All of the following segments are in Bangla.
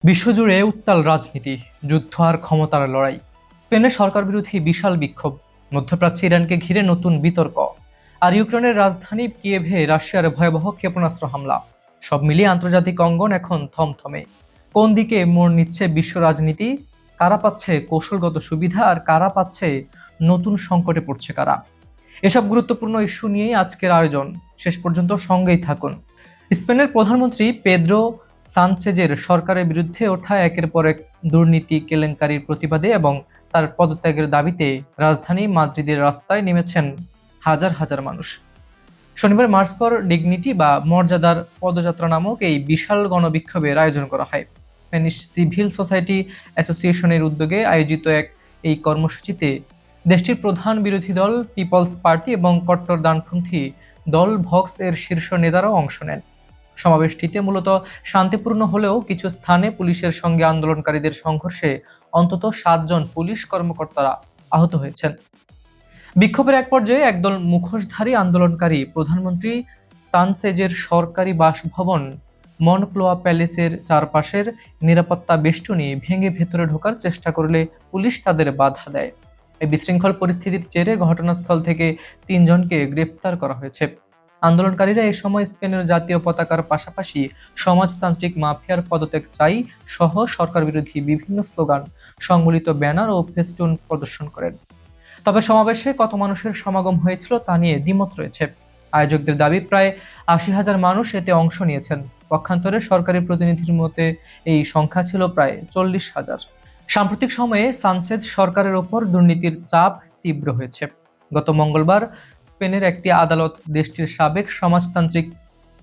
বিশ্বজুড়ে উত্তাল রাজনীতি, যুদ্ধ আর ক্ষমতার লড়াই। স্পেনের সরকার বিরোধী বিশাল বিক্ষোভ, মধ্যপ্রাচ্যে ইরানকে ঘিরে নতুন বিতর্ক, আর ইউক্রেনের রাজধানী কিয়েভে রাশিয়ার ভয়াবহ ক্ষেপণাস্ত্র হামলা। সব মিলিয়ে আন্তর্জাতিক অঙ্গন এখন থমথমে। কোন দিকে মোড় নিচ্ছে বিশ্ব রাজনীতি? কারা পাচ্ছে কৌশলগত সুবিধা আর কারা পাচ্ছে নতুন সংকটে পড়ছে কারা? এসব গুরুত্বপূর্ণ ইস্যু নিয়েই আজকের আয়োজন। শেষ পর্যন্ত সঙ্গেই থাকুন। স্পেনের প্রধানমন্ত্রী পেদ্রো সানচেজের সরকারের বিরুদ্ধে ওঠা একের পর এক দুর্নীতি কেলেঙ্কারির প্রতিবাদে এবং তার পদত্যাগের দাবিতে রাজধানী মাদ্রিদের রাস্তায় নেমেছেন হাজার হাজার মানুষ। শনিবার মার্চ ফর ডিগনিটি বা মর্যাদার পদযাত্রা নামক এই বিশাল গণবিক্ষোভের আয়োজন করা হয়। স্প্যানিশ সিভিল সোসাইটি অ্যাসোসিয়েশনের উদ্যোগে আয়োজিত এই কর্মসূচিতে দেশটির প্রধান বিরোধী দল পিপলস পার্টি এবং কট্টর ডানপন্থী দল ভক্স এর শীর্ষ নেতারাও অংশ নেন। সমাবেশটিতে মূলত শান্তিপূর্ণ হলেও কিছু স্থানে পুলিশের সঙ্গে আন্দোলনকারীদের সংঘর্ষে অন্তত 7 জন পুলিশ কর্মকর্তারা আহত হয়েছেন। বিক্ষোভের এক পর্যায়ে একদল মুখোশধারী আন্দোলনকারী প্রধানমন্ত্রী সানচেজের সরকারি বাসভবন মনক্লোয়া প্যালেসের চারপাশের নিরাপত্তা বেষ্টনী ভেঙে ভেতরে ঢোকার চেষ্টা করলে পুলিশ তাদের বাধা দেয়। এই বিশৃঙ্খল পরিস্থিতির জেরে ঘটনাস্থল থেকে 3 জনকে গ্রেপ্তার করা হয়েছে। আন্দোলনকারীরা এ সময় স্পেনের জাতীয় পতাকার পাশাপাশি সমাজতান্ত্রিক মাফিয়ার পদত্যাগ চাই সহ সরকার বিরোধী বিভিন্ন স্লোগান সংবলিত ব্যানার ও ফেস্টুন প্রদর্শন করেন। তবে সমাবেশে কত মানুষের সমাগম হয়েছিল তা নিয়ে দ্বিমত রয়েছে। আয়োজকদের দাবি প্রায় 80,000 মানুষ এতে অংশ নিয়েছেন। পক্ষান্তরে সরকারি প্রতিনিধির মতে এই সংখ্যা ছিল প্রায় 40,000। সাম্প্রতিক সময়ে সানচেজ সরকারের ওপর দুর্নীতির চাপ তীব্র হয়েছে। গত মঙ্গলবার স্পেনের একটি আদালত দেশটির সাবেক সমাজতান্ত্রিক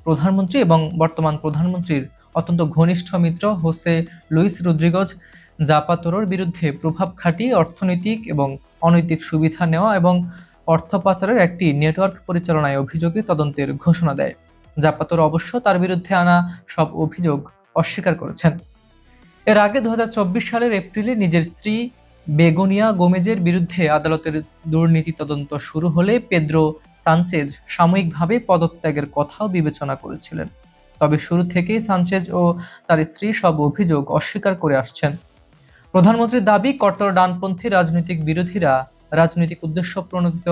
প্রধানমন্ত্রী এবং বর্তমান প্রধানমন্ত্রীর অত্যন্ত ঘনিষ্ঠ মিত্র হোসে লুইস রদ্রিগেজ জাপাতেরোর বিরুদ্ধে প্রভাব খাটিয়ে অর্থনৈতিক এবং অনৈতিক সুবিধা নেওয়া এবং অর্থ পাচারের একটি নেটওয়ার্ক পরিচালনায় অভিযোগে তদন্তের ঘোষণা দেয়। জাপাতেরো অবশ্য তার বিরুদ্ধে আনা সব অভিযোগ অস্বীকার করেছেন। এর আগে 2024 সালের এপ্রিলে নিজের স্ত্রী বেগোনিয়া গোমেজের বিরুদ্ধে আদালতের দুর্নীতি তদন্ত শুরু হলে পেদ্রো সানচেজ সাময়িকভাবে পদত্যাগের কথাও বিবেচনা করেছিলেন। তবে শুরু থেকেই সানচেজ ও তার স্ত্রী সব অভিযোগ অস্বীকার করে আসছেন। প্রধানমন্ত্রীর দাবি, কট্টর ডানপন্থী রাজনৈতিক বিরোধীরা রাজনৈতিক উদ্দেশ্য প্রণোদিত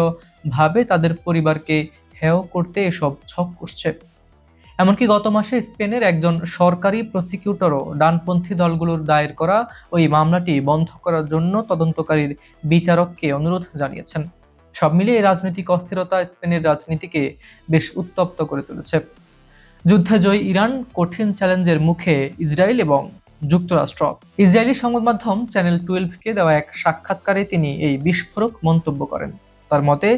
ভাবে তাদের পরিবারকে হেয় করতে এসব ছক করছে। এমনকি গত মাসে স্পেনের একজন সরকারি প্রসিকিউটরও ডানপন্থী দলগুলোর দায়ের করা ওই মামলাটি বন্ধ করার জন্য তদন্তকারীর বিচারককে অনুরোধ জানিয়েছেন। সব মিলিয়ে এই রাজনৈতিক অস্থিরতা স্পেনের রাজনীতিকে বেশ উত্তপ্ত করে তুলেছে। যুদ্ধে জয়ী ইরান কঠিন চ্যালেঞ্জের মুখে ইসরায়েল এবং যুক্তরাষ্ট্র। ইসরায়েলি সংবাদ মাধ্যম চ্যানেল 12কে দেওয়া এক সাক্ষাৎকারে তিনি এই বিস্ফোরক মন্তব্য করেন। তার মতে,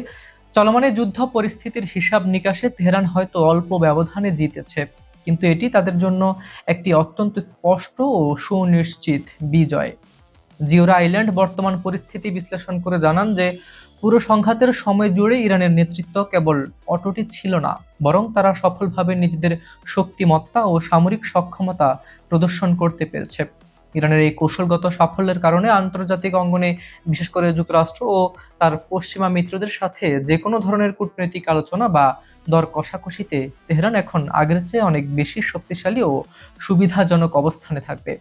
চলমানে যুদ্ধ পরিস্থিতির হিসাব নিকাশে তেহরান হয়তো অল্প ব্যবধানে জিতেছে, কিন্তু এটি তাদের জন্য একটি অত্যন্ত স্পষ্ট ও সুনিশ্চিত বিজয়। জিওরা আইল্যান্ড বর্তমান পরিস্থিতি বিশ্লেষণ করে জানান যে পুরো সংঘাতের সময় জুড়ে ইরানের নেতৃত্ব কেবল অটুটি ছিল না, বরং তারা সফলভাবে নিজেদের শক্তিমত্তা ও সামরিক সক্ষমতা প্রদর্শন করতে পেরেছে। ইরানের এই কৌশলগত সাফল্যের কারণে আন্তর্জাতিক অঙ্গনে, বিশেষ করে যুক্তরাষ্ট্র ও তার পশ্চিমা মিত্রদের সাথে যে কোনো ধরনের কূটনৈতিক আলোচনা বা দর কষাকষিতে তেহরান এখন আগের চেয়ে অনেক বেশি শক্তিশালী ও সুবিধাজনক অবস্থানে থাকবে।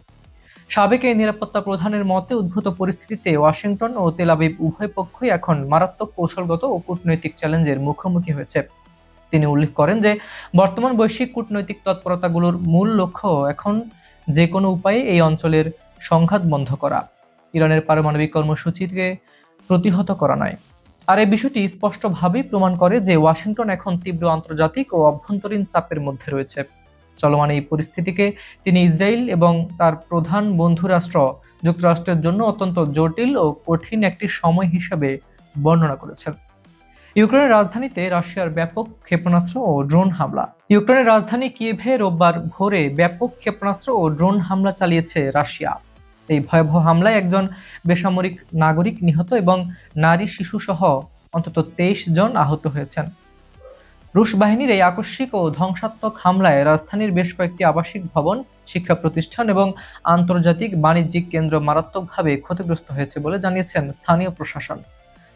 সাবেক এই নিরাপত্তা প্রধানের মতে, উদ্ভূত পরিস্থিতিতে ওয়াশিংটন ও তেল আবিব উভয় পক্ষই এখন মারাত্মক কৌশলগত ও কূটনৈতিক চ্যালেঞ্জের মুখোমুখি হয়েছে। তিনি উল্লেখ করেন যে বর্তমান বৈশ্বিক কূটনৈতিক তৎপরতাগুলোর মূল লক্ষ্য এখন যে কোনো উপায়ে এই অঞ্চলের সংঘাত বন্ধ করা, ইরানের পারমাণবিক কর্মসূচিকে প্রতিহত করা নয়। আর এই বিষয়টি স্পষ্টভাবেই প্রমাণ করে যে ওয়াশিংটন এখন তীব্র আন্তর্জাতিক ও অভ্যন্তরীণ চাপের মধ্যে রয়েছে। চলমান এই পরিস্থিতিকে তিনি ইসরায়েল এবং তার প্রধান বন্ধু রাষ্ট্র যুক্তরাষ্ট্রের জন্য অত্যন্ত জটিল ও কঠিন একটি সময় হিসেবে বর্ণনা করেছেন। ইউক্রেনের রাজধানীতে রাশিয়ার ব্যাপক ক্ষেপণাস্ত্র ও ড্রোন হামলা। ইউক্রেনের রাজধানী কিয়েভে রোববার ভোরে ব্যাপক ক্ষেপণাস্ত্র ও ড্রোন হামলা চালিয়েছে রাশিয়া। এই ভয়াবহ হামলায় একজন বেসামরিক নাগরিক নিহত এবং নারী শিশু সহ অন্তত 23 জন আহত হয়েছেন। রুশ বাহিনীর এই আকস্মিক ও ধ্বংসাত্মক হামলায় রাজধানীর বেশ কয়েকটি আবাসিক ভবন, শিক্ষা প্রতিষ্ঠান এবং আন্তর্জাতিক বাণিজ্যিক কেন্দ্র মারাত্মকভাবে ক্ষতিগ্রস্ত হয়েছে বলে জানিয়েছেন স্থানীয় প্রশাসন।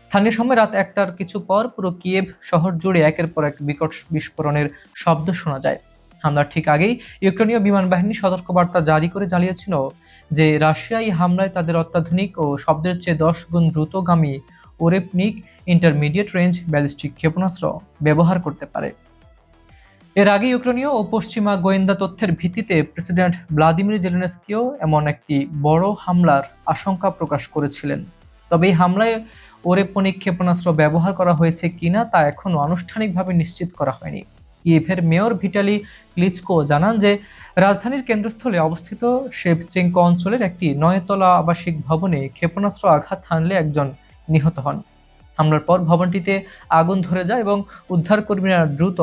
স্থানীয় সময় রাত 1টার কিছু পর পুরো কিয়েভ শহর জুড়ে একের পর এক বিকট বিস্ফোরণের শব্দ শোনা যায়। হামলার ঠিক আগেই ইউক্রেনীয় বিমান বাহিনী সতর্কবার্তা জারি করে জানিয়েছিল যে রাশিয়া এই হামলায় তাদের অত্যাধুনিক ও শব্দের চেয়ে 10 গুণ দ্রুতগামী ওরেপনিক ইন্টারমিডিয়েট রেঞ্জ ব্যালিস্টিক ক্ষেপণাস্ত্র ব্যবহার করতে পারে। এর আগে ইউক্রেনীয় ও পশ্চিমা গোয়েন্দা তথ্যের ভিত্তিতে প্রেসিডেন্ট ভ্লাদিমির জেলেনস্কিও এমন একটি বড় হামলার আশঙ্কা প্রকাশ করেছিলেন। তবে এই হামলায় ওরেপনিক ক্ষেপণাস্ত্র ব্যবহার করা হয়েছে কিনা তা এখনো আনুষ্ঠানিকভাবে নিশ্চিত করা হয়নি। কিয়েভের মেয়র ভিটালি ক্লিচকো জানান যে রাজধানীর কেন্দ্রস্থলে অবস্থিত শেভচেঙ্কো অঞ্চলের একটি 9 তলা আবাসিক ভবনে ক্ষেপণাস্ত্র আঘাত হানলে একজন নিহত হন। হামলার পর ভবনটিতে আগুন ধরে যায় এবং উদ্ধারকর্মীরা দ্রুত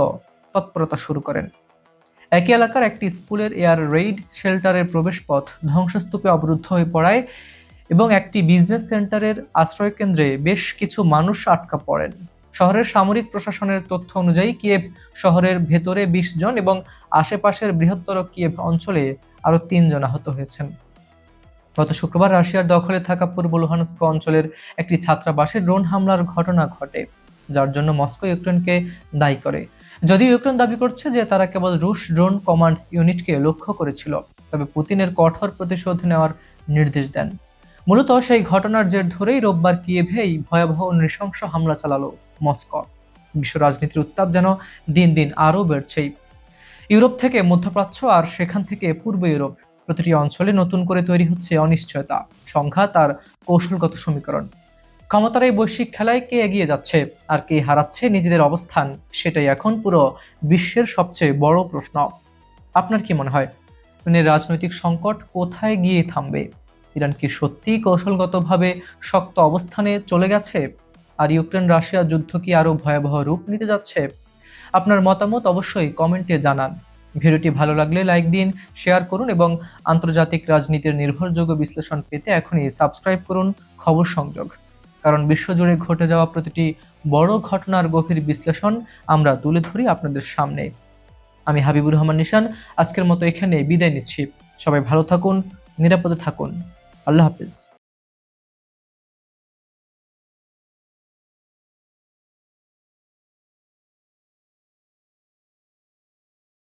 তৎপরতা শুরু করেন। একই এলাকার একটি স্কুলের এয়ার রেইড শেল্টারের প্রবেশপথ ধ্বংসস্তূপে অবরুদ্ধ হয়ে পড়ায় এবং একটি বিজনেস সেন্টারের আশ্রয়কেন্দ্রে বেশ কিছু মানুষ আটকা পড়েন। শহরের সামরিক প্রশাসনের তথ্য অনুযায়ী কিয়েভ শহরের ভেতরে 20 জন এবং আশেপাশের বৃহত্তর কিয়েভ অঞ্চলে আরও 3 জন আহত হয়েছেন। গত শুক্রবার রাশিয়ার দখলে থাকা পূর্ব লুহানস্ক অঞ্চলের একটি ছাত্রাবাসে ড্রোন হামলার ঘটনা ঘটে, যার জন্য মস্কো ইউক্রেনকে দায়ী করে। যদিও ইউক্রেন দাবি করছে যে তারা কেবল রুশ ড্রোন কমান্ড ইউনিটকে লক্ষ্য করেছিল, তবে পুতিনের কঠোর প্রতিশোধ নেওয়ার নির্দেশ দেন। মূলত সেই ঘটনার জের ধরেই রোববার কিয়েভেই ভয়াবহ নৃশংস হামলা চালালো মস্কো। বিশ্ব রাজনীতির উত্তাপ যেন দিন দিন আরও বেড়ছেই। ইউরোপ থেকে মধ্যপ্রাচ্য আর সেখান থেকে পূর্ব ইউরোপ, প্রতিটি অঞ্চলে নতুন করে তৈরি হচ্ছে অনিশ্চয়তা, সংঘাত আর কৌশলগত সমীকরণ। ক্ষমতার এই বৈশ্বিক খেলায় কে এগিয়ে যাচ্ছে আর কে হারাচ্ছে নিজেদের অবস্থান, সেটাই এখন পুরো বিশ্বের সবচেয়ে বড় প্রশ্ন। আপনার কি মনে হয়, স্পেনের রাজনৈতিক সংকট কোথায় গিয়ে থামবে? ইরান কি সত্যিই কৌশলগতভাবে শক্ত অবস্থানে চলে গেছে? আর ইউক্রেন রাশিয়া যুদ্ধ কি আরো ভয়াবহ রূপ নিতে যাচ্ছে? আপনার মতামত অবশ্যই কমেন্টে জানান। ভিডিওটি ভালো লাগলে লাইক দিন, শেয়ার করুন এবং আন্তর্জাতিক রাজনীতির নির্ভরযোগ্য বিশ্লেষণ পেতে এখনই সাবস্ক্রাইব করুন খবর সংযোগ। কারণ বিশ্বজুড়ে ঘটে যাওয়া প্রতিটি বড় ঘটনার গভীর বিশ্লেষণ আমরা তুলে ধরি আপনাদের সামনে। আমি হাবিবুর রহমান নিশান আজকের মতো এখানে বিদায় নিচ্ছি। সবাই ভালো থাকুন, নিরাপদে থাকুন। আল্লাহ হাফেজ।